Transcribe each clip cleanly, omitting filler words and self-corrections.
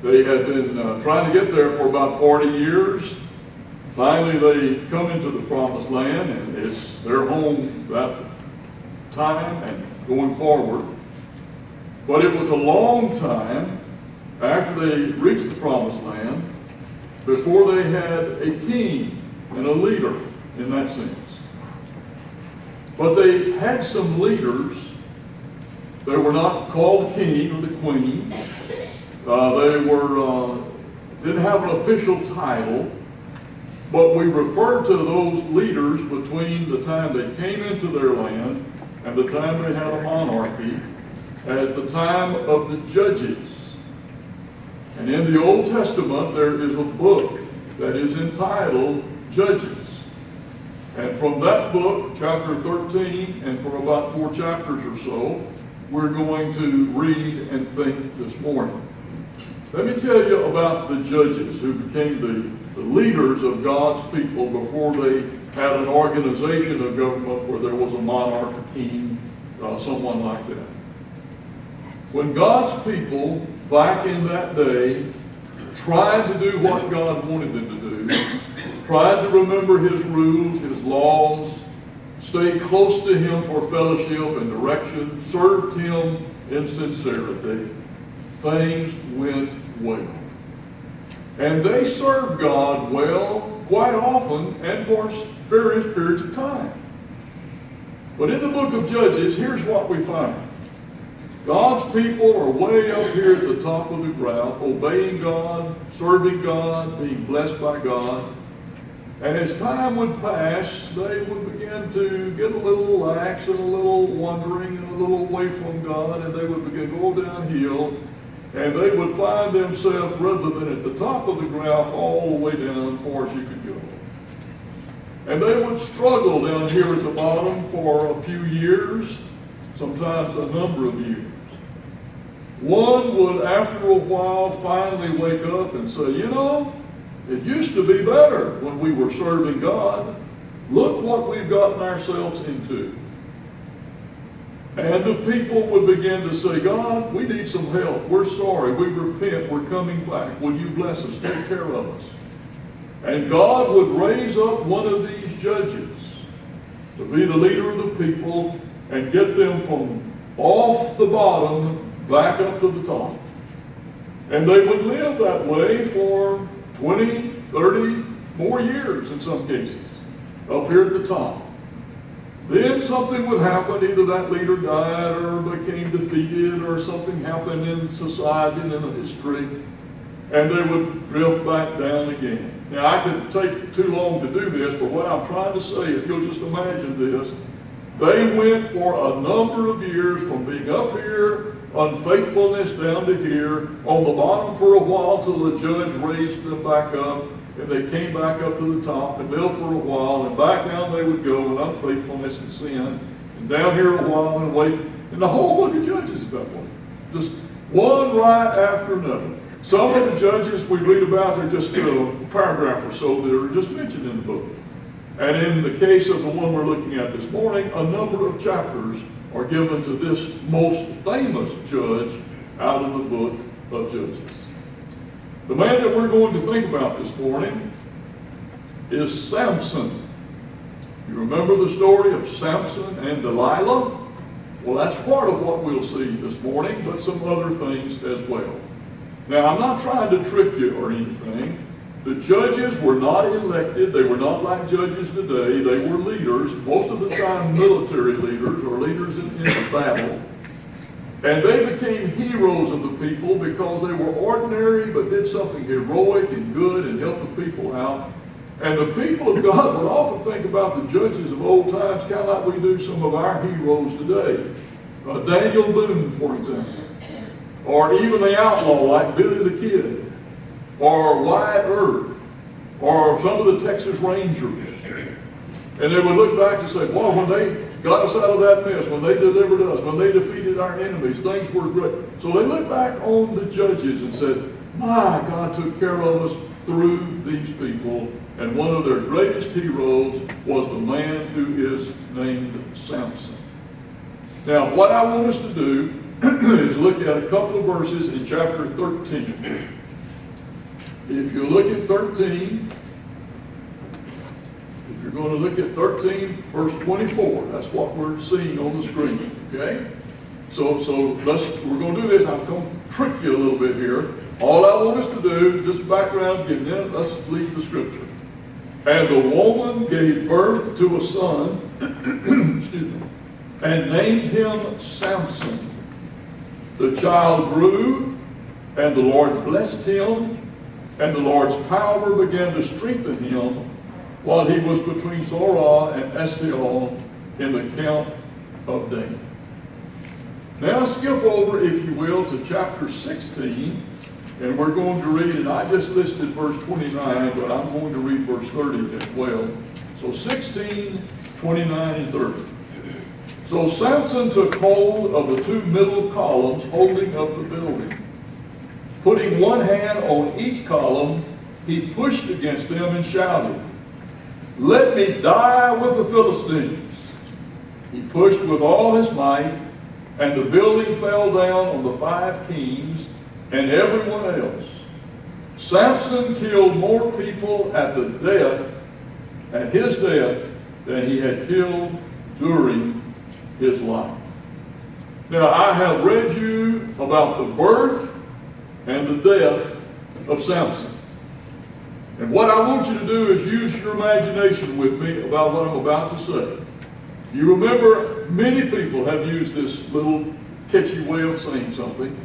They had been trying to get there for about 40 years. Finally, they come into the Promised Land, and it's their home that time and going forward. But it was a long time after they reached the Promised Land before they had a king and a leader in that sense. But they had some leaders. They were not called king or the queen. They didn't have an official title, but we refer to those leaders between the time they came into their land and the time they had a monarchy as the time of the judges. And in the Old Testament, there is a book that is entitled Judges. And from that book, chapter 13, and for about 4 chapters or so, we're going to read and think this morning. Let me tell you about the judges who became the leaders of God's people before they had an organization of government where there was a monarch, a king, someone like that. When God's people back in that day tried to do what God wanted them to do, tried to remember His rules, His laws, stay close to Him for fellowship and direction, served Him in sincerity, things went well. And they served God well quite often and for various periods of time. But in the book of Judges, here's what we find. God's people are way up here at the top of the graph, obeying God, serving God, being blessed by God. And as time would pass, they would begin to get a little lax and a little wandering and a little away from God, and they would begin to go downhill, and they would find themselves, rather than at the top of the graph, all the way down as far as you could go. And they would struggle down here at the bottom for a few years, sometimes a number of years. One would, after a while, finally wake up and say, you know, it used to be better when we were serving God. Look what we've gotten ourselves into. And the people would begin to say, God, we need some help. We're sorry. We repent. We're coming back. Will you bless us? Take care of us. And God would raise up one of these judges to be the leader of the people and get them from off the bottom back up to the top. And they would live that way for 20, 30 more years in some cases, up here at the top. Then something would happen, either that leader died or became defeated or something happened in society and in history, and they would drift back down again. Now, I could take too long to do this, but what I'm trying to say, if you'll just imagine this, they went for a number of years from being up here, unfaithfulness down to here, on the bottom for a while till the judge raised them back up, and they came back up to the top and lived for a while, and back down they would go in unfaithfulness and sin, and down here a while and wait. And the whole book of Judges is that way. Just one right after another. Some of the judges we read about, they're just a paragraph or so that are just mentioned in the book. And in the case of the one we're looking at this morning, a number of chapters are given to this most famous judge out of the book of Judges. The man that we're going to think about this morning is Samson. You remember the story of Samson and Delilah? Well, that's part of what we'll see this morning, but some other things as well. Now, I'm not trying to trick you or anything. The judges were not elected. They were not like judges today. They were leaders, most of the time military leaders or leaders in battle. And they became heroes of the people because they were ordinary but did something heroic and good and helped the people out. And the people of God would often think about the judges of old times kind of like we do some of our heroes today. Daniel Boone, for example. Or even the outlaw like Billy the Kid. Or Wyatt Earp. Or some of the Texas Rangers. And they would look back and say, well, when they got us out of that mess, when they delivered us, when they defeated our enemies, things were great. So they looked back on the judges and said, my God took care of us through these people. And one of their greatest heroes was the man who is named Samson. Now, what I want us to do is look at a couple of verses in chapter 13. If you look at 13, if you're going to look at 13, verse 24, that's what we're seeing on the screen, okay? So we're going to do this. I'm going to trick you a little bit here. All I want us to do, just background, give them, let's leave the scripture. And the woman gave birth to a son, excuse me, and named him Samson. The child grew, and the Lord blessed him, and the Lord's power began to strengthen him while he was between Zorah and Eshtaol in the camp of Dan. Now skip over, if you will, to chapter 16, and we're going to read, and I just listed verse 29, but I'm going to read verse 30 as well. So 16, 29, and 30. So Samson took hold of the two middle columns holding up the building. Putting one hand on each column, he pushed against them and shouted, "Let me die with the Philistines." He pushed with all his might, and the building fell down on the 5 kings and everyone else. Samson killed more people at his death, than he had killed during his life. Now, I have read you about the birth and the death of Samson. And what I want you to do is use your imagination with me about what I'm about to say. You remember, many people have used this little catchy way of saying something.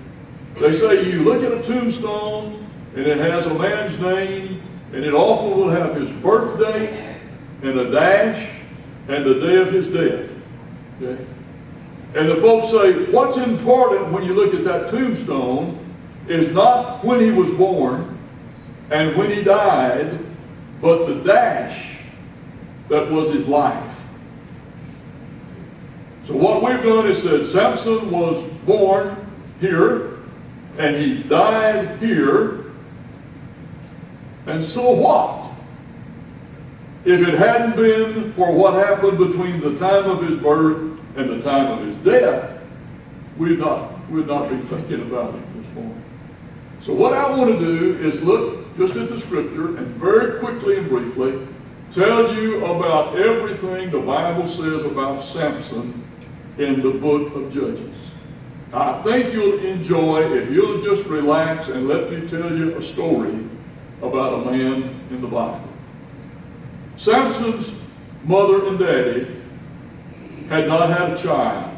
They say you look at a tombstone and it has a man's name, and it often will have his birth date and a dash and the day of his death. Okay? And the folks say, what's important when you look at that tombstone is not when he was born and when he died, but the dash that was his life. So what we've done is said Samson was born here and he died here. And so what? If it hadn't been for what happened between the time of his birth and the time of his death, we'd not be thinking about it this morning. So what I want to do is look just at the scripture and very quickly and briefly tell you about everything the Bible says about Samson in the book of Judges. I think you'll enjoy if you'll just relax and let me tell you a story about a man in the Bible. Samson's mother and daddy had not had a child.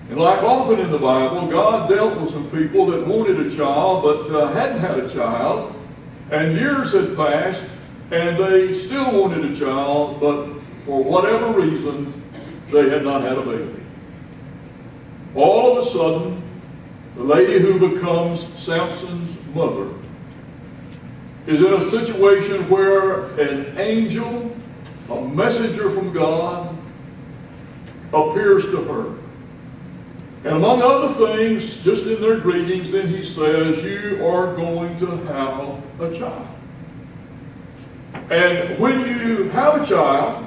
And like often in the Bible, God dealt with some people that wanted a child but hadn't had a child. And years had passed and they still wanted a child, but for whatever reason, they had not had a baby. All of a sudden, the lady who becomes Samson's mother is in a situation where an angel, a messenger from God, appears to her. And among other things, just in their greetings, then he says, you are going to have a child. And when you have a child,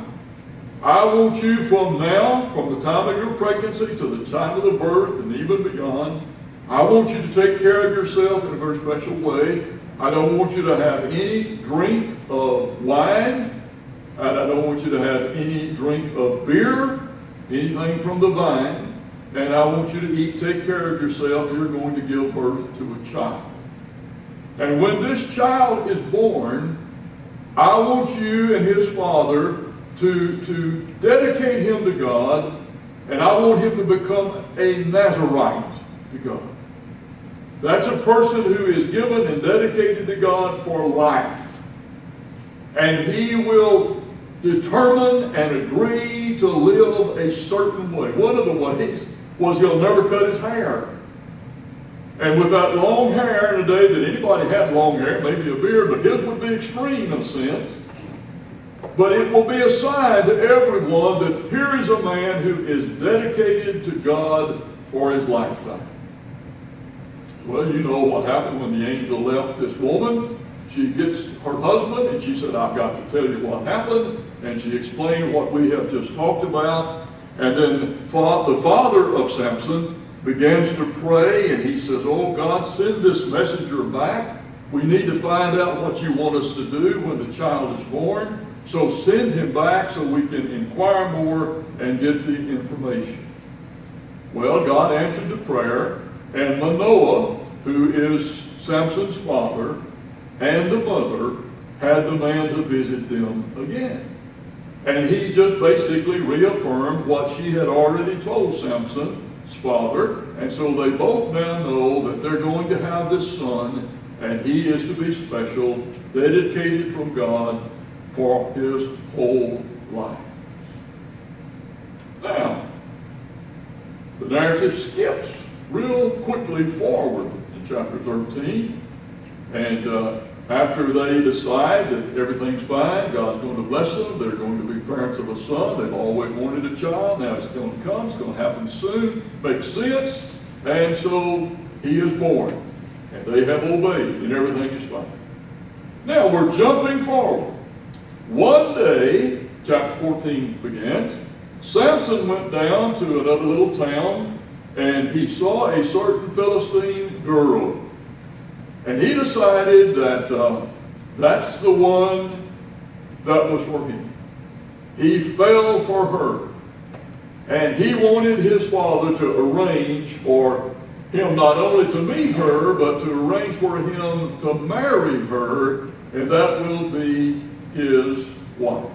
I want you from now, from the time of your pregnancy to the time of the birth and even beyond, I want you to take care of yourself in a very special way. I don't want you to have any drink of wine, and I don't want you to have any drink of beer, anything from the vine, and I want you to take care of yourself. You're going to give birth to a child. And when this child is born, I want you and his father to dedicate him to God, and I want him to become a Nazarite to God. That's a person who is given and dedicated to God for life. And he will determine and agree to live a certain way. One of the ways was he'll never cut his hair. And with that long hair in a day that anybody had long hair, maybe a beard, but his would be extreme in a sense. But it will be a sign to everyone that here is a man who is dedicated to God for his lifetime. Well, you know what happened when the angel left this woman. She gets her husband and she said, I've got to tell you what happened. And she explained what we have just talked about. And then the father of Samson begins to pray, and he says, oh God, send this messenger back We need to find out what you want us to do when the child is born. So send him back so we can inquire more and get the information. Well, God answered the prayer, and Manoah, who is Samson's father, and the mother had the man to visit them again. And he just basically reaffirmed what she had already told Samson's father. And so they both now know that they're going to have this son, and he is to be special, dedicated from God for his whole life. Now, the narrative skips real quickly forward in chapter 13. And after they decide that everything's fine, God's going to bless them, they're going to be parents of a son, they've always wanted a child, now it's going to come, it's going to happen soon, makes sense, and so he is born. And they have obeyed, and everything is fine. Now we're jumping forward. One day, chapter 14 begins, Samson went down to another little town, and he saw a certain Philistine girl. And he decided that that's the one that was for him. He fell for her. And he wanted his father to arrange for him not only to meet her, but to arrange for him to marry her, and that will be his wife.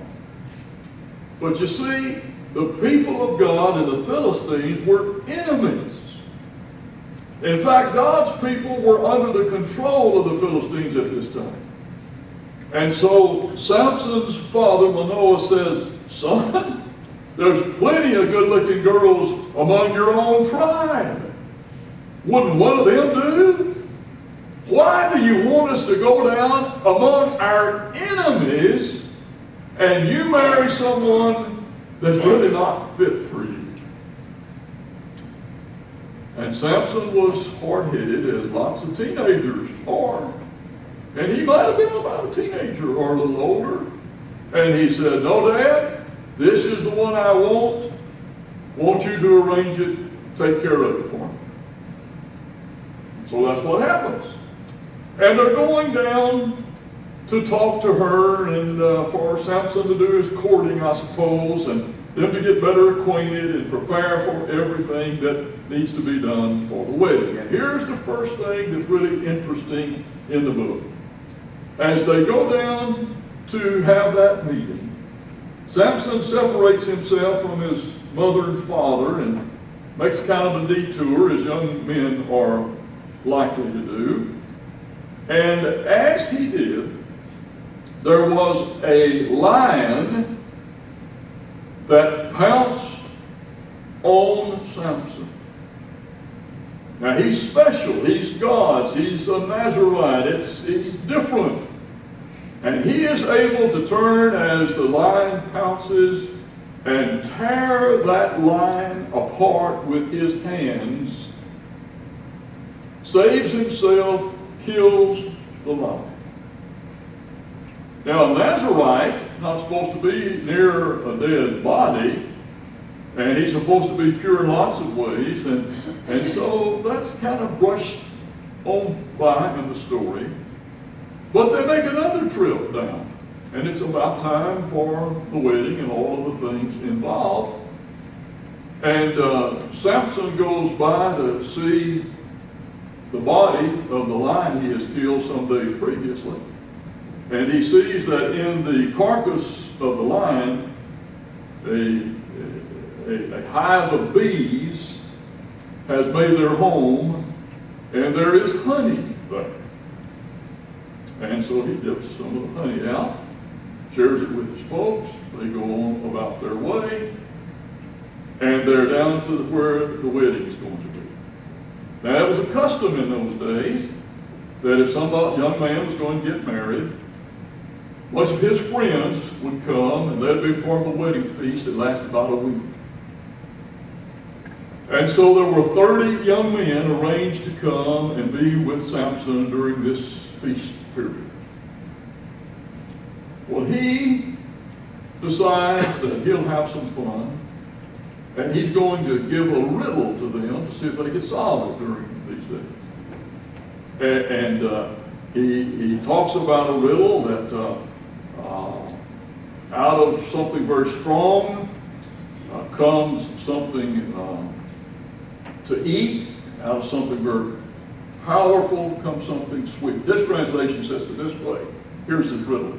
But you see, the people of God and the Philistines were enemies. In fact, God's people were under the control of the Philistines at this time. And so Samson's father, Manoah, says, son, there's plenty of good-looking girls among your own tribe. Wouldn't one of them do? Why do you want us to go down among our enemies and you marry someone that's really not fit for you? And Samson was hard-headed, as lots of teenagers are. And he might have been about a teenager or a little older. And he said, no, Dad, this is the one I want. Want you to arrange it, take care of it for me. So that's what happens. And they're going down to talk to her and for Samson to do his courting, I suppose, and them to get better acquainted and prepare for everything that needs to be done for the wedding. And here's the first thing that's really interesting in the book. As they go down to have that meeting, Samson separates himself from his mother and father and makes kind of a detour, as young men are likely to do. And as he did, there was a lion that pounced on Samson. Now he's special, he's God's, he's a Nazarite, he's different. And he is able to turn as the lion pounces and tear that lion apart with his hands, saves himself, kills the lion. Now a Nazarite not supposed to be near a dead body, and he's supposed to be pure in lots of ways, and so that's kind of brushed on by in the story. But they make another trip down, and it's about time for the wedding and all of the things involved. And Samson goes by to see the body of the lion he has killed some days previously. And he sees that in the carcass of the lion, a hive of bees has made their home, and there is honey there. And so he dips some of the honey out, shares it with his folks. They go on about their way, and they're down to where the wedding is going to be. Now, it was a custom in those days that if some young man was going to get married, a bunch of his friends would come, and they'd be part of a wedding feast that lasted about a week. And so there were 30 young men arranged to come and be with Samson during this feast period. Well, he decides that he'll have some fun, and he's going to give a riddle to them to see if they can solve it during these days. And he talks about a riddle that out of something very strong comes something to eat. Out of something very powerful comes something sweet. This translation says it this way. Here's his riddle.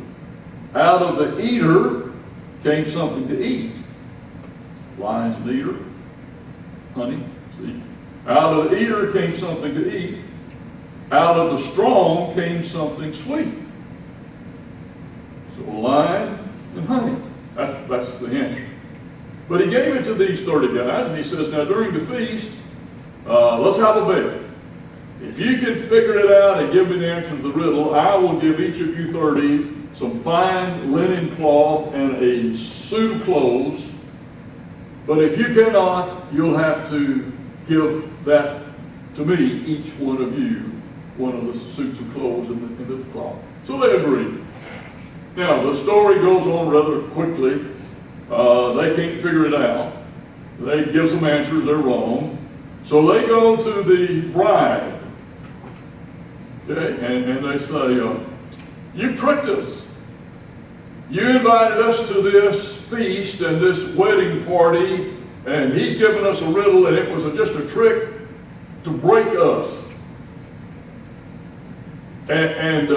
Out of the eater came something to eat. Lion's an eater. Honey. See? Out of the eater came something to eat. Out of the strong came something sweet. So lion and honey. That's the answer. But he gave it to these 30 guys, and he says, now during the feast, let's have a bet. If you can figure it out and give me the answer to the riddle, I will give each of you 30 some fine linen cloth and a suit of clothes. But if you cannot, you'll have to give that to me, each one of you, one of the suits of clothes and the cloth. So they agreed. Now, the story goes on rather quickly. They can't figure it out. They give some answers, they're wrong. So they go to the bride. Okay, and they say, you tricked us. You invited us to this feast and this wedding party, and he's given us a riddle, and it was just a trick to break us. And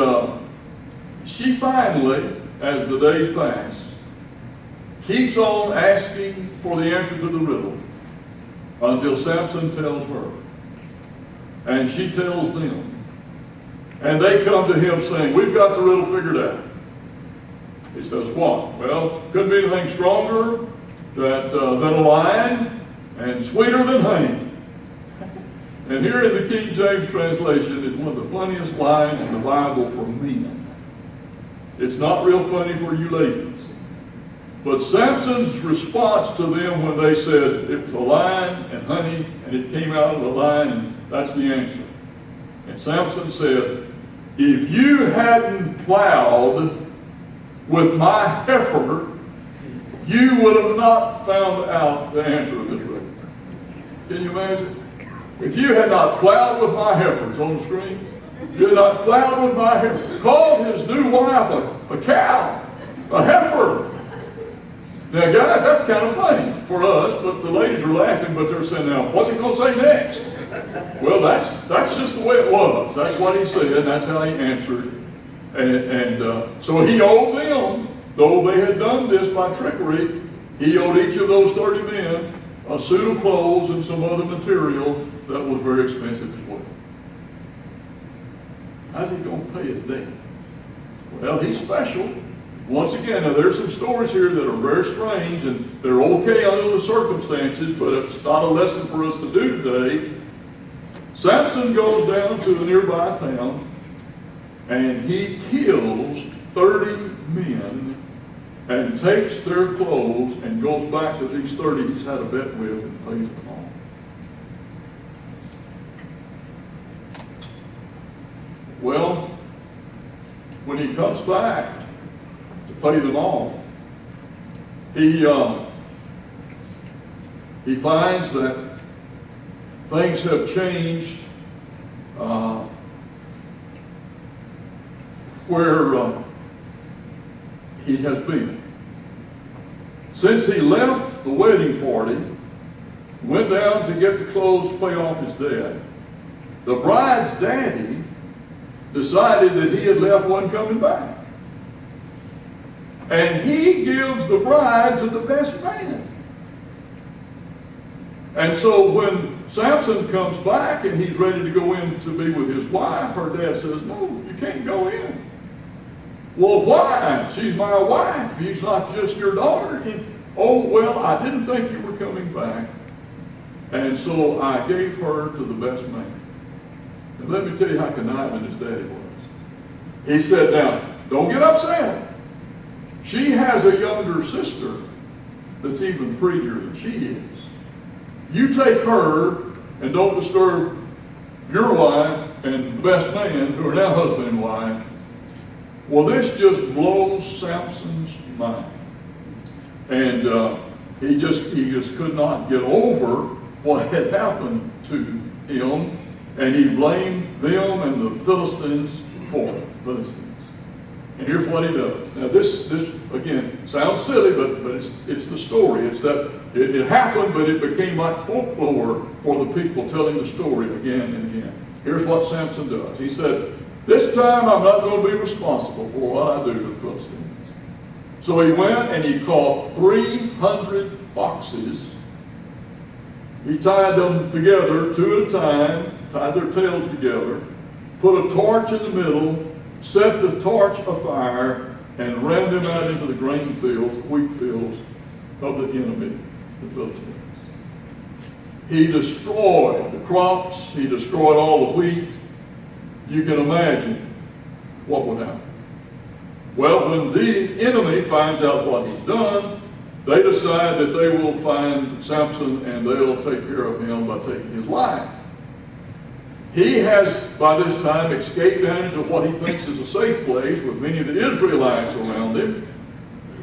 she finally, as the days pass, keeps on asking for the answer to the riddle until Samson tells her. And she tells them. And they come to him saying, we've got the riddle figured out. He says, what? Well, couldn't be anything stronger than a lion and sweeter than honey. And here in the King James translation is one of the funniest lines in the Bible for men. It's not real funny for you ladies. But Samson's response to them when they said it was a lion and honey and it came out of the lion, and that's the answer. And Samson said, if you hadn't plowed with my heifer, you would have not found out the answer to this riddle. Can you imagine? If you had not plowed with my heifer, it's on the screen. If you had not plowed with my heifer, called his new wife a cow, a heifer. Now, guys, that's kind of funny for us, but the ladies are laughing, but they're saying, now, what's he going to say next? Well, that's just the way it was. That's what he said, and that's how he answered. And so he owed them, though they had done this by trickery, he owed each of those 30 men a suit of clothes and some other material that was very expensive as well. How's he going to pay his debt? Well, he's special. Once again, now there's some stories here that are very strange, and they're okay under the circumstances, but it's not a lesson for us to do today. Samson goes down to a nearby town, and he kills 30 men and takes their clothes and goes back to these 30 he's had a bet with and pays them all. Well, when he comes back to pay them off, he finds that things have changed where he has been. Since he left the wedding party, went down to get the clothes to pay off his debt, the bride's daddy decided that he had left one coming back. And he gives the bride to the best man. And so when Samson comes back and he's ready to go in to be with his wife, her dad says, no, you can't go in. Well, why? She's my wife. She's not just your daughter. Oh, well, I didn't think you were coming back. And so I gave her to the best man. And let me tell you how conniving his daddy was. He said, now, don't get upset. She has a younger sister that's even prettier than she is. You take her and don't disturb your wife and the best man, who are now husband and wife. Well, this just blows Samson's mind. And he just could not get over what had happened to him. And he blamed them and the Philistines for the Philistines. And here's what he does. Now this again sounds silly, but it's the story. It's that it happened, but it became like folklore for the people telling the story again and again. Here's what Samson does. He said, "This time I'm not going to be responsible for what I do to the Philistines." So he went and he caught 300 foxes. He tied them together, two at a time, tied their tails together, put a torch in the middle, set the torch afire, and ran them out into the grain fields, wheat fields of the enemy, the Philistines. He destroyed the crops. He destroyed all the wheat. You can imagine what would happen. Well, when the enemy finds out what he's done, they decide that they will find Samson and they'll take care of him by taking his life. He has, by this time, escaped down into what he thinks is a safe place with many of the Israelites around him.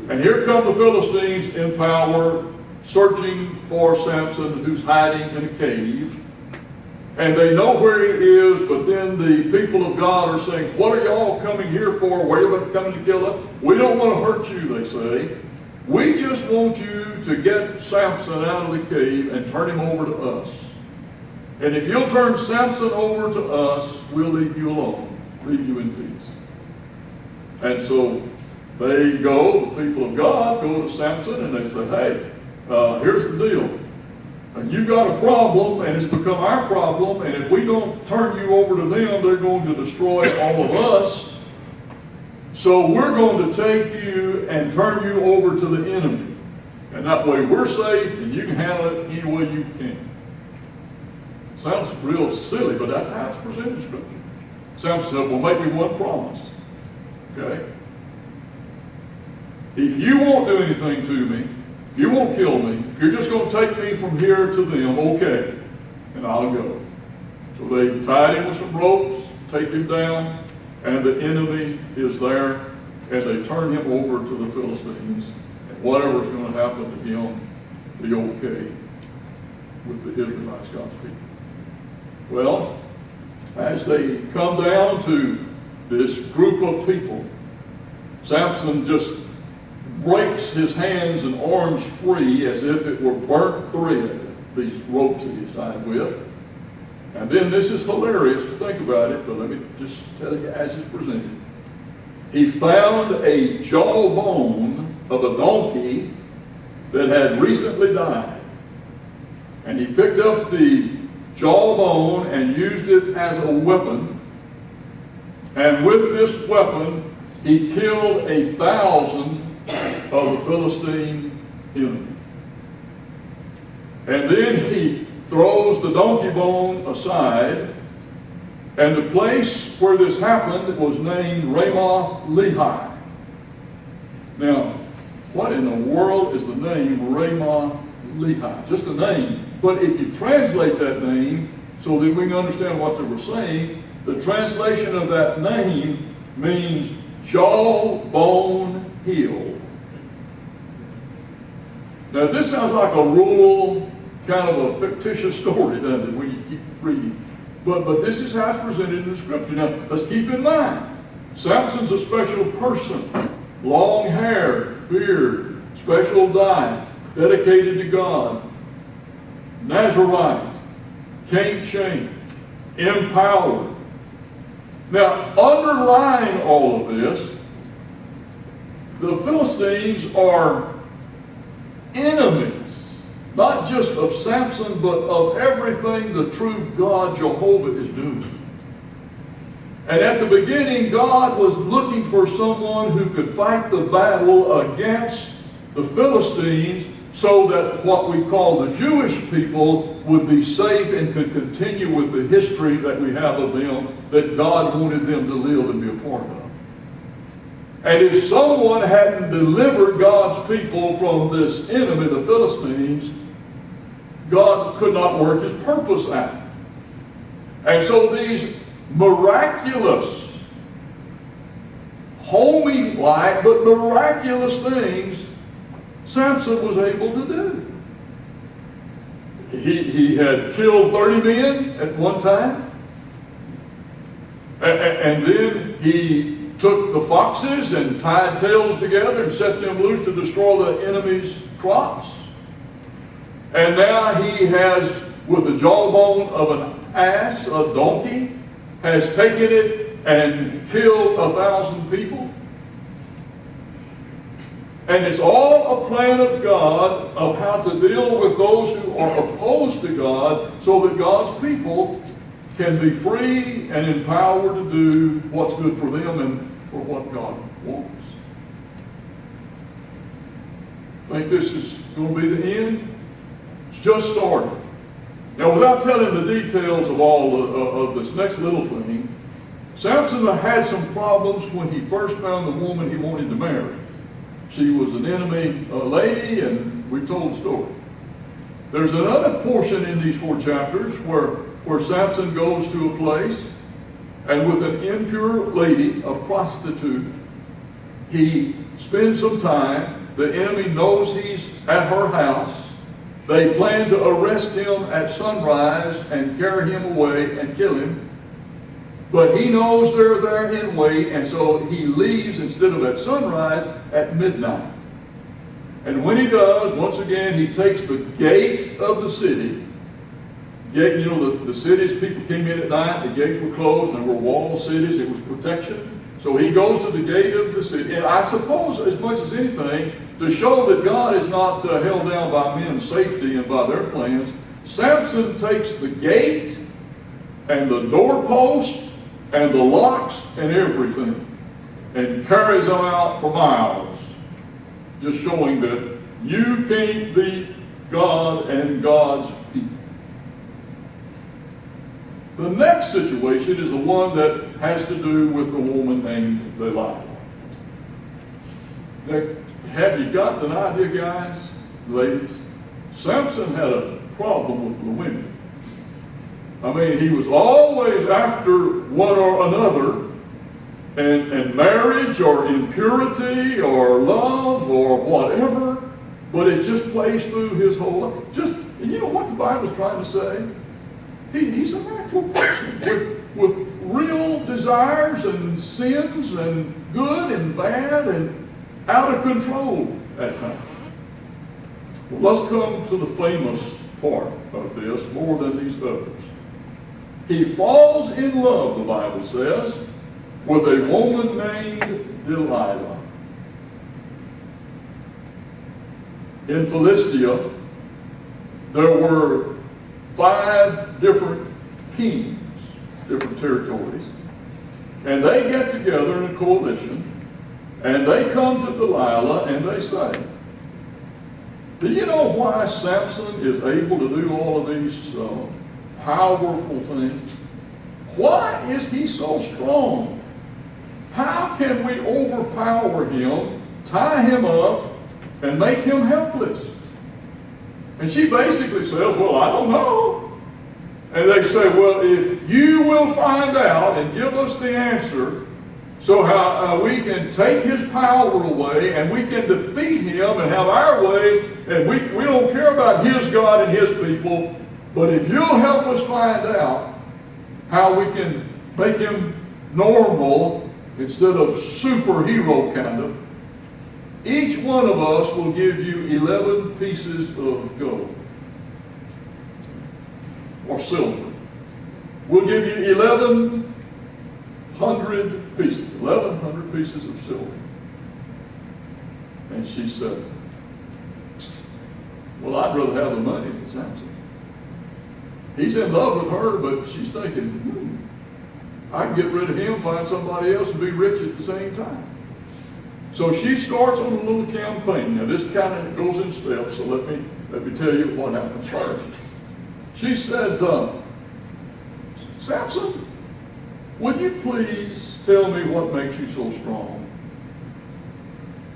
And here come the Philistines in power, searching for Samson, who's hiding in a cave. And they know where he is, but then the people of God are saying, "What are y'all coming here for? Why are you coming to kill us? We don't want to hurt you," they say. "We just want you to get Samson out of the cave and turn him over to us. And if you'll turn Samson over to us, we'll leave you alone, leave you in peace." And so they go, the people of God go to Samson and they say, "Hey, here's the deal. You got a problem, and it's become our problem, and if we don't turn you over to them, they're going to destroy all of us. So we're going to take you and turn you over to the enemy. And that way we're safe, and you can handle it any way you can." Sounds real silly, but that's how it's presented in Scripture. Samson said, "Well, make me one promise. Okay? If you won't do anything to me, if you won't kill me, if you're just going to take me from here to them, okay, and I'll go." So they tied him with some ropes, take him down, and the enemy is there, and they turn him over to the Philistines. And whatever's going to happen to him, be okay with the Israelites, God's people. Well, as they come down to this group of people, Samson just breaks his hands and arms free as if it were burnt thread, these ropes that he's tied with. And then this is hilarious to think about it, but let me just tell you as it's presented. He found a jawbone of a donkey that had recently died. And he picked up the jawbone and used it as a weapon. And with this weapon, he killed 1,000 of the Philistine enemy. And then he throws the donkey bone aside, and the place where this happened was named Ramoth-Lehi. Now, what in the world is the name Ramoth-Lehi? Just a name. But if you translate that name so that we can understand what they were saying, the translation of that name means jawbone hill. Now, this sounds like a rural, kind of a fictitious story, doesn't it, when you keep reading? But this is how it's presented in the Scripture. Now, let's keep in mind, Samson's a special person. Long hair, beard, special diet, dedicated to God, Nazarite, can't change, empowered. Now, underlying all of this, the Philistines are enemies, not just of Samson, but of everything the true God, Jehovah, is doing. And at the beginning, God was looking for someone who could fight the battle against the Philistines so that what we call the Jewish people would be safe and could continue with the history that we have of them, that God wanted them to live and be a part of. And if someone hadn't delivered God's people from this enemy, the Philistines, God could not work his purpose out. And so these miraculous, homey-like, but miraculous things Samson was able to do. He had killed 30 men at one time. And then he took the foxes and tied tails together and set them loose to destroy the enemy's crops. And now he has, with the jawbone of an ass, a donkey, has taken it and killed 1,000 people. And it's all a plan of God of how to deal with those who are opposed to God so that God's people can be free and empowered to do what's good for them and for what God wants. Think this is going to be the end? It's just started. Now, without telling the details of all of this next little thing, Samson had some problems when he first found the woman he wanted to marry. She was an enemy lady, and we told the story. There's another portion in these 4 chapters where Samson goes to a place, and with an impure lady, a prostitute, he spends some time. The enemy knows he's at her house. They plan to arrest him at sunrise and carry him away and kill him. But he knows they're there in wait, and so he leaves instead of at sunrise, at midnight. And when he does, once again, he takes the gate of the city. Gate, you know, the cities, people came in at night, the gates were closed, and there were walled cities, it was protection. So he goes to the gate of the city, and I suppose as much as anything, to show that God is not held down by men's safety and by their plans, Samson takes the gate and the doorpost and the locks and everything and carries them out for miles, just showing that you can't beat God and God's people. The next situation is the one that has to do with the woman named Delilah. Now, have you got an idea, guys, ladies? Samson had a problem with the women. I mean, he was always after one or another, and marriage or impurity or love or whatever, but it just plays through his whole life. And you know what the Bible's trying to say? He's a natural person with real desires and sins and good and bad and out of control at times. Well, let's come to the famous part of this more than these others. He falls in love, the Bible says, with a woman named Delilah. In Philistia, there were 5 different kings, different territories, and they get together in a coalition, and they come to Delilah and they say, do you know why Samson is able to do all of these powerful things? Why is he so strong? How can we overpower him, tie him up, and make him helpless? And she basically says, well, I don't know. And they say, well, if you will find out and give us the answer, so how we can take his power away and we can defeat him and have our way, and we don't care about his God and his people, but if you'll help us find out how we can make him normal instead of superhero kind of, each one of us will give you 11 pieces of gold or silver. We'll give you 1,100 pieces, 1,100 pieces of silver. And she said, well, I'd rather have the money than Samson. He's in love with her, but she's thinking, I can get rid of him, find somebody else, and be rich at the same time. So she starts on a little campaign. Now this kind of goes in steps, so let me tell you what happens first. She says, Samson, would you please tell me what makes you so strong?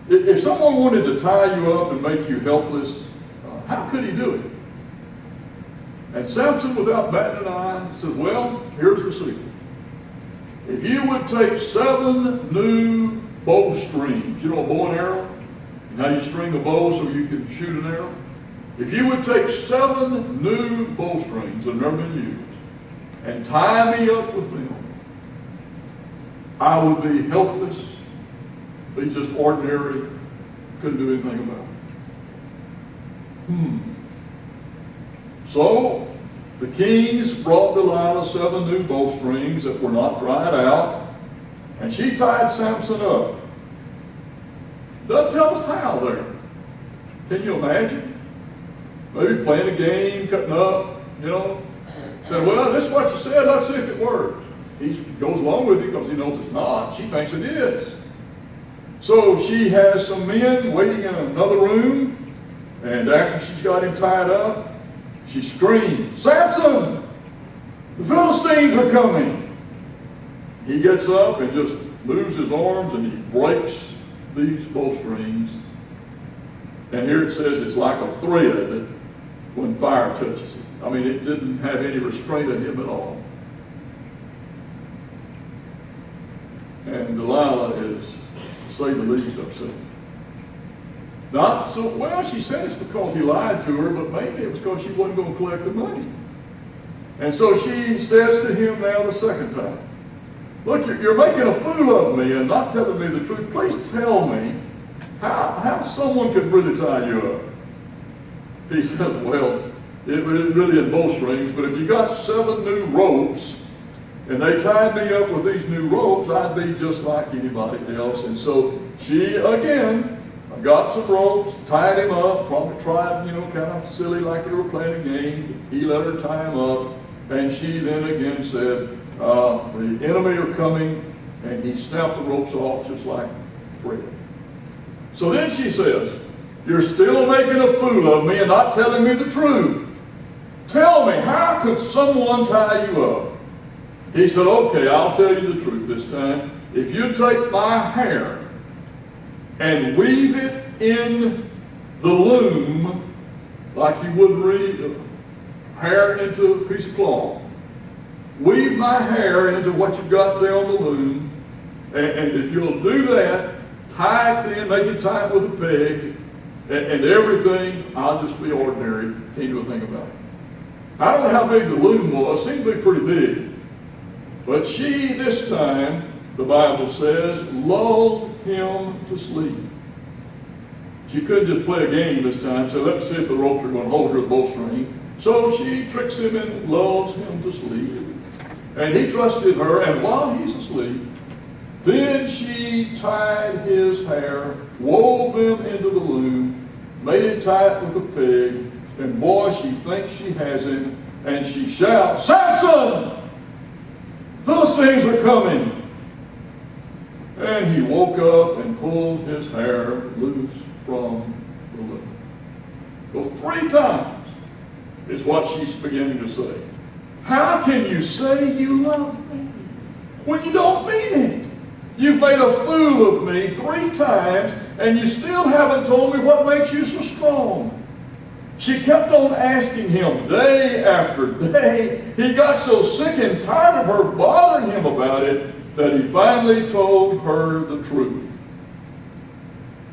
If someone wanted to tie you up and make you helpless, how could he do it? And Samson, without batting an eye, says, well, here's the secret. If you would take 7 new bow strings, you know, a bow and arrow, and how you string a bow so you can shoot an arrow? If you would take 7 new bow strings that have never been used and tie me up with them, I would be helpless, be just ordinary, couldn't do anything about it. So, the kings brought Delilah 7 new bowstrings that were not dried out, and she tied Samson up. Doesn't tell us how there. Can you imagine? Maybe playing a game, cutting up, Said, well, this is what you said, let's see if it works. He goes along with it because he knows it's not. She thinks it is. So she has some men waiting in another room, and after she's got him tied up, she screams, Samson, the Philistines are coming. He gets up and just moves his arms and he breaks these bowstrings. And here it says it's like a thread when fire touches it. I mean, it didn't have any restraint of him at all. And Delilah is, to say the least, upset. Not so, well, she said it's because he lied to her, but maybe it was because she wasn't going to collect the money. And so she says to him now the second time, look, you're making a fool of me and not telling me the truth. Please tell me how someone could really tie you up. He says, well, it really in bowstrings, but if you got 7 new ropes and they tied me up with these new ropes, I'd be just like anybody else. And so she, again, got some ropes, tied him up, probably tried, kind of silly like they were playing a game. He let her tie him up, and she then again said, the enemy are coming, and he snapped the ropes off just like thread. So then she says, you're still making a fool of me and not telling me the truth. Tell me, how could someone tie you up? He said, okay, I'll tell you the truth this time. If you take my hair and weave it in the loom like you would weave hair into a piece of cloth, weave my hair into what you've got there on the loom, and if you'll do that, tie it in, make it tight with a peg, and everything, I'll just be ordinary, can't do a thing about it. I don't know how big the loom was, seemed to be pretty big. But she, this time, the Bible says, lulled him to sleep. She couldn't just play a game this time, so let me see if the ropes are going to hold her bowstring. So she tricks him and lulls him to sleep. And he trusted her, and while he's asleep, then she tied his hair, wove him into the loom, made it tight with a peg, and boy, she thinks she has him, and she shouts, Samson! Philistines are coming! And he woke up and pulled his hair loose from the loom. So 3 times is what she's beginning to say. How can you say you love me when you don't mean it? You've made a fool of me 3 times, and you still haven't told me what makes you so strong. She kept on asking him day after day. He got so sick and tired of her bothering him about it that he finally told her the truth.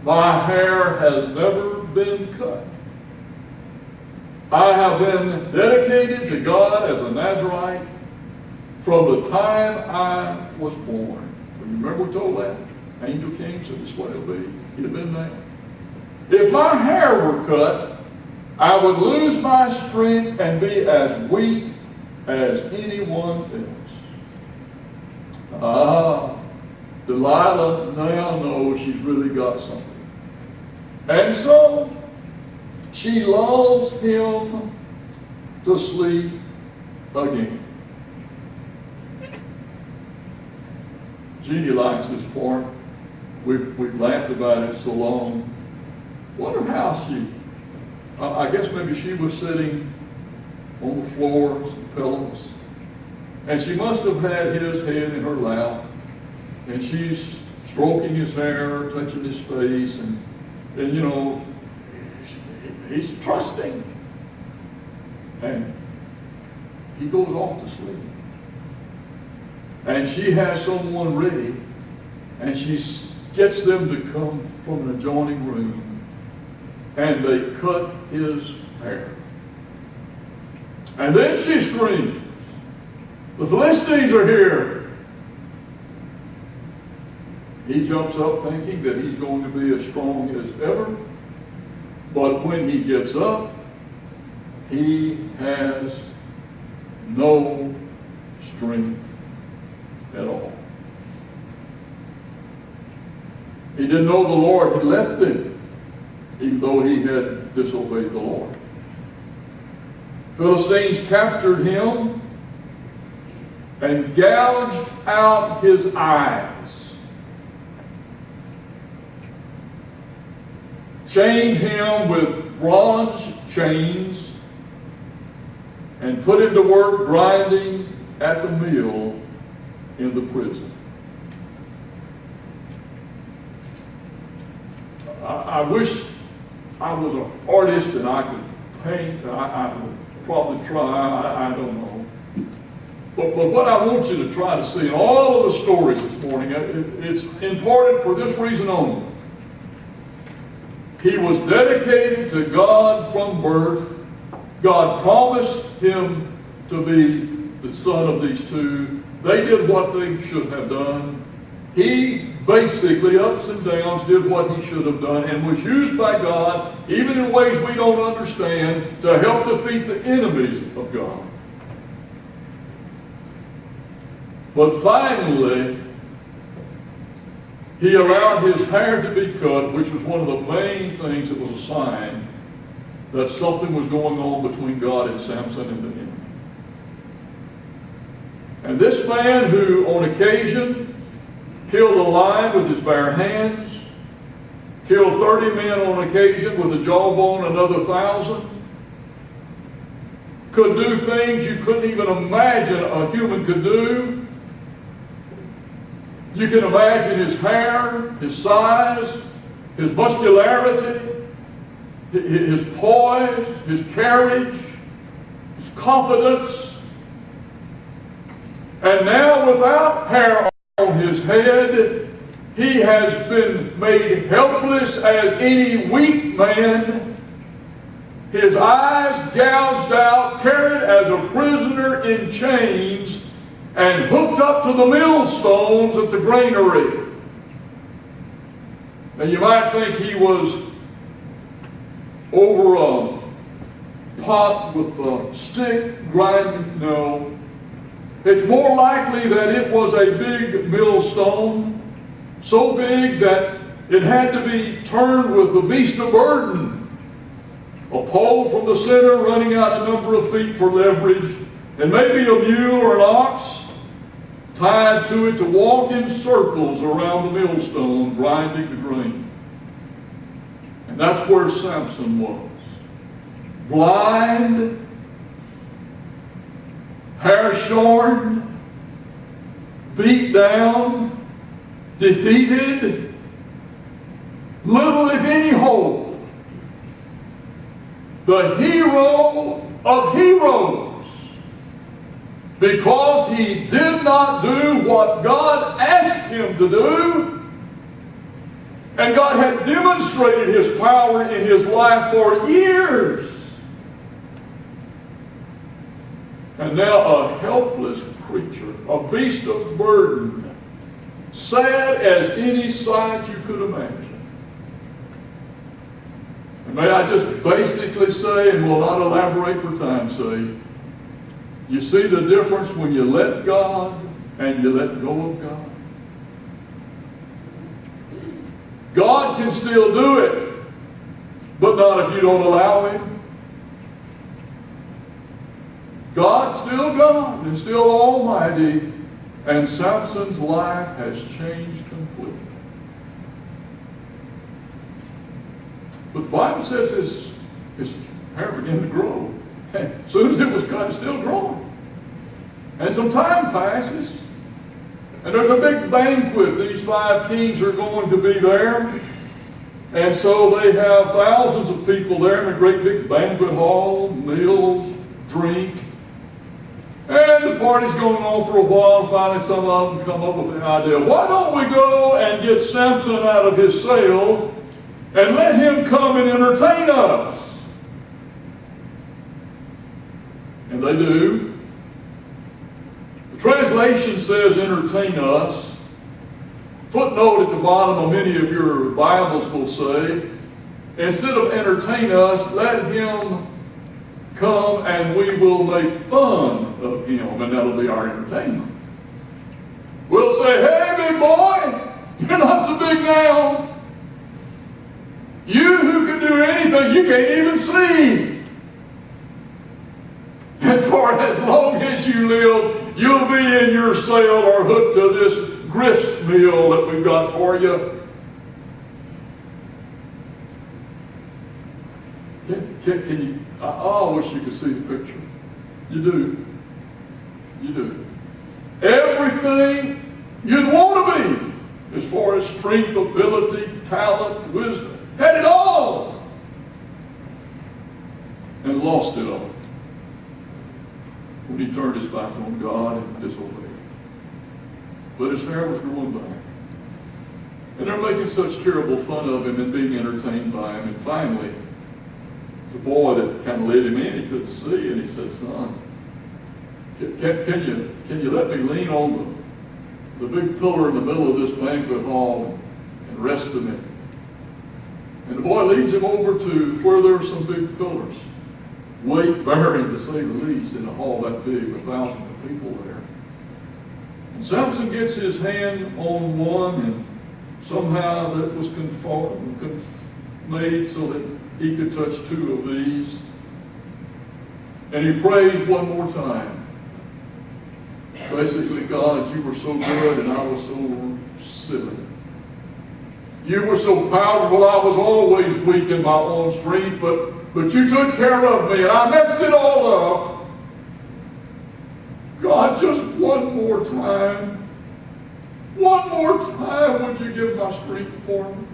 My hair has never been cut. I have been dedicated to God as a Nazarite from the time I was born. Remember we told that? Angel came, said this is what it'll be. He'd have been there. If my hair were cut, I would lose my strength and be as weak as anyone else. Delilah now knows she's really got something. And so she lulls him to sleep again. Jeannie likes this part. We've laughed about it so long. Wonder how I guess maybe she was sitting on the floor, some pillows, and she must have had his head in her lap, and she's stroking his hair, touching his face, and he's trusting. And he goes off to sleep. And she has someone ready, and she gets them to come from an adjoining room, and they cut his hair. And then she screams, the Philistines are here. He jumps up thinking that he's going to be as strong as ever. But when he gets up, he has no strength at all. He didn't know the Lord had left him, even though he had disobeyed the Lord. Philistines captured him and gouged out his eyes, chained him with bronze chains, and put him to work grinding at the mill in the prison. I wish I was an artist and I could paint. I would probably try. I don't know. But what I want you to try to see in all of the stories this morning, it's important for this reason only. He was dedicated to God from birth. God promised him to be the son of these two. They did what they should have done. He basically, ups and downs, did what he should have done and was used by God, even in ways we don't understand, to help defeat the enemies of God. But finally, he allowed his hair to be cut, which was one of the main things that was a sign that something was going on between God and Samson and the enemy. And this man who, on occasion, killed a lion with his bare hands, killed 30 men on occasion with a jawbone, another 1,000, could do things you couldn't even imagine a human could do. You can imagine his hair, his size, his muscularity, his poise, his carriage, his confidence. And now, without hair on his head, he has been made helpless as any weak man. His eyes gouged out, carried as a prisoner in chains, and hooked up to the millstones at the granary. Now you might think he was over a pot with a stick grinding. No. It's more likely that it was a big millstone, so big that it had to be turned with a beast of burden. A pole from the center running out a number of feet for leverage, and maybe a mule or an ox tied to it to walk in circles around the millstone, grinding the grain. And that's where Samson was. Blind, hair shorn, beat down, defeated, little if any hope. The hero of heroes. Because he did not do what God asked him to do. And God had demonstrated his power in his life for years. And now a helpless creature, a beast of burden, sad as any sight you could imagine. And may I just basically say, and will not elaborate for time's sake, you see the difference when you let God and you let go of God? God can still do it, but not if you don't allow him. God's still God and still almighty, and Samson's life has changed completely. But the Bible says his hair began to grow. As soon as it was cut, it's still growing. And some time passes, and there's a big banquet. These 5 kings are going to be there. And so they have thousands of people there in a great big banquet hall, meals, drink. And the party's going on for a while, and finally some of them come up with the idea, why don't we go and get Samson out of his cell and let him come and entertain us? And they do. The translation says entertain us. footnote at the bottom of many of your Bibles will say, instead of entertain us, let him come and we will make fun of him, and that'll be our entertainment. We'll say, hey, big boy, you're not so big now. You who can do anything, you can't even see. And for as long as you live, you'll be in your cell or hooked to this grist mill that we've got for you. Can you? I wish you could see the picture. You do. You do. Everything you'd want to be, as far as strength, ability, talent, wisdom, had it all, and lost it all when he turned his back on God and disobeyed. But his hair was growing back. And they're making such terrible fun of him and being entertained by him. And finally, the boy that kind of led him in, he couldn't see, and he said, son, can you let me lean on the big pillar in the middle of this banquet hall and rest a minute? And the boy leads him over to where there are some big pillars, weight-bearing to say the least, in a hall that big with thousands of people there. And Samson gets his hand on one, and somehow that was made so that he could touch two of these. And he prays one more time. Basically, God, you were so good and I was so silly. You were so powerful, I was always weak in my own strength, but you took care of me and I messed it all up. God, just one more time, would you give my strength for me?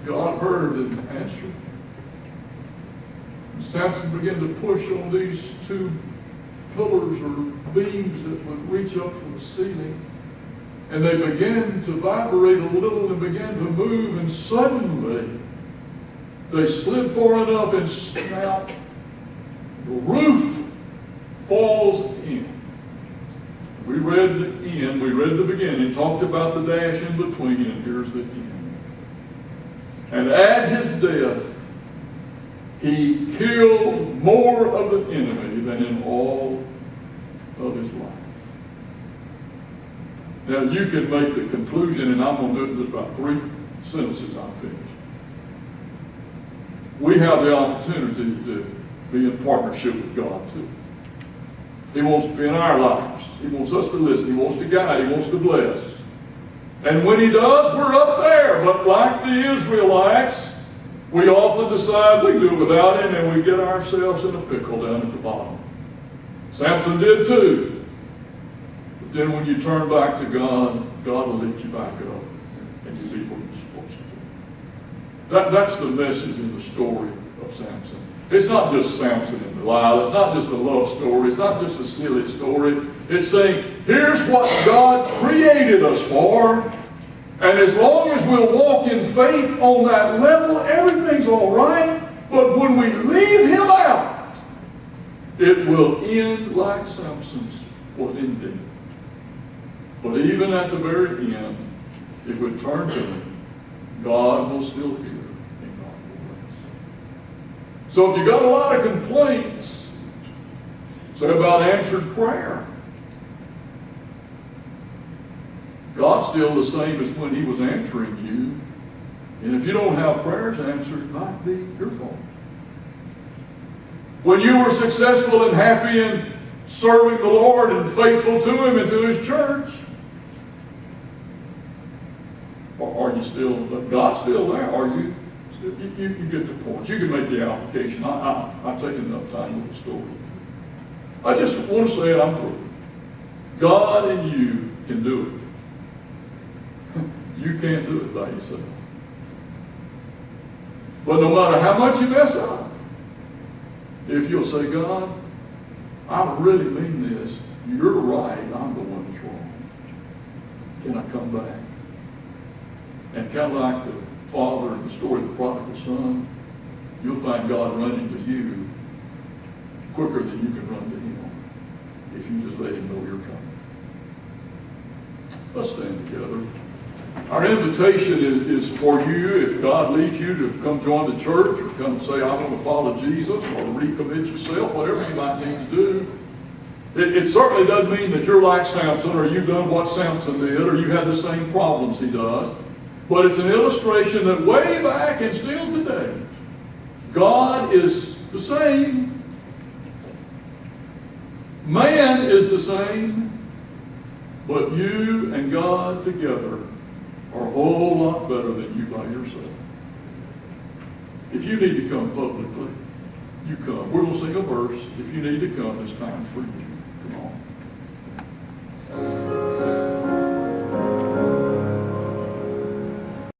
God heard and answered. And Samson began to push on these two pillars or beams that would reach up to the ceiling. And they began to vibrate a little and began to move, and suddenly they slid far enough and snapped. The roof falls in. We read the end, we read the beginning, talked about the dash in between, and here's the end. And at his death, he killed more of the enemy than in all of his life. Now you can make the conclusion, and I'm going to do it in just about 3 sentences, I'm finished. We have the opportunity to be in partnership with God too. He wants to be in our lives. He wants us to listen. He wants to guide. He wants to bless. And when he does, we're up there. But like the Israelites, we often decide we can do without him, and we get ourselves in a pickle down at the bottom. Samson did too. But then when you turn back to God, God will lift you back up, and you do what you're supposed to do. That's the message in the story of Samson. It's not just Samson and Delilah. It's not just a love story. It's not just a silly story. It's saying, here's what God created us for. And as long as we'll walk in faith on that level, everything's all right. But when we leave him out, it will end like Samson's was ending. But even at the very end, if we turn to him, God will still hear. So if you got a lot of complaints, say about answered prayer, God's still the same as when he was answering you. And if you don't have prayers answered, it might be your fault. When you were successful and happy in serving the Lord and faithful to him and to his church, or are you still, God's still there? Are you? You get the point. You can make the application. I've taken enough time with the story. I just want to say I'm through. God and you can do it. You can't do it by yourself. But no matter how much you mess up, if you'll say, God, I really mean this. You're right. I'm the one that's wrong. Can I come back? And kind of like the father in the story of the prodigal son, you'll find God running to you quicker than you can run to him if you just let him know you're coming. Let's stand together. Our invitation is for you, if God leads you to come join the church or come say, I want to follow Jesus, or recommit yourself, whatever you might need to do. It certainly doesn't mean that you're like Samson, or you've done what Samson did, or you had the same problems he does. But it's an illustration that way back and still today, God is the same. Man is the same. But you and God together are a whole lot better than you by yourself. If you need to come publicly, you come. We're going to sing a verse. If you need to come, it's time for you. Come on.